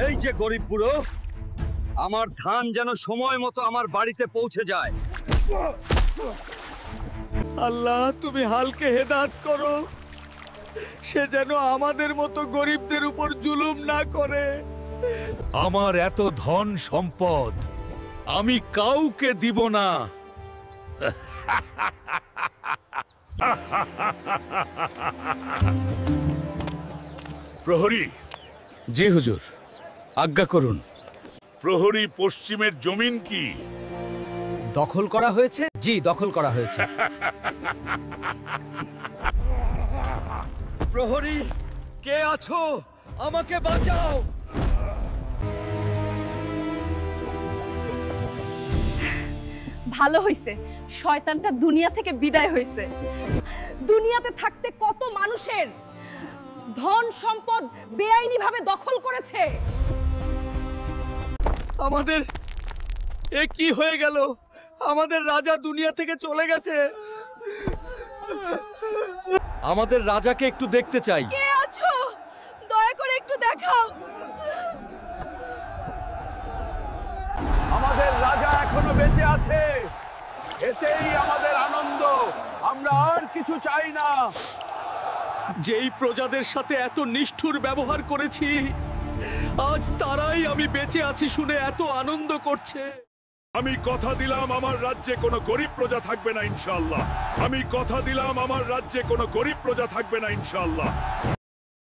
এই যে গরিব বুড়ো, আমার ধান যেন সময় মতো আমার বাড়িতে পৌঁছে যায়। আল্লাহ, তুমি হালকে হেদায়েত করো, সে যেন আমাদের মতো গরিবদের উপর জুলুম না করে। আমার এত ধন সম্পদ আমি কাউকে দিব না। প্রহরী। জি হুজুর, আজ্ঞা করুন। প্রহরী, পশ্চিমের জমিন কি দখল করা হয়েছে? জি, দখল করা হয়েছে। প্রহরী, কে আছো? আমাকে বাঁচাও। ভালো হইছে, শয়তানটা দুনিয়া থেকে বিদায় হইছে। দুনিয়াতে থাকতে কত মানুষের ধন সম্পদ বেআইনি ভাবে দখল করেছে। আমাদের এ কি হয়ে গেল? আমাদের রাজা দুনিয়া থেকে চলে গেছে। আমাদের রাজাকে একটু দেখতে চাই। কে আছো? দয়া করে একটু দেখাও। আমাদের রাজা এখনো বেঁচে আছে, এতেই আমাদের আনন্দ। আমরা আর কিছু চাই না। যেই প্রজাদের সাথে এত নিষ্ঠুর ব্যবহার করেছি, আজ তারাই আমি বেঁচে আছি শুনে এত আনন্দ করছে। আমি কথা দিলাম আমার রাজ্যে কোনো গরিব প্রজা থাকবে না ইনশাআল্লাহ। আমি কথা দিলাম আমার রাজ্যে কোনো গরিব প্রজা থাকবে না ইনশাআল্লাহ।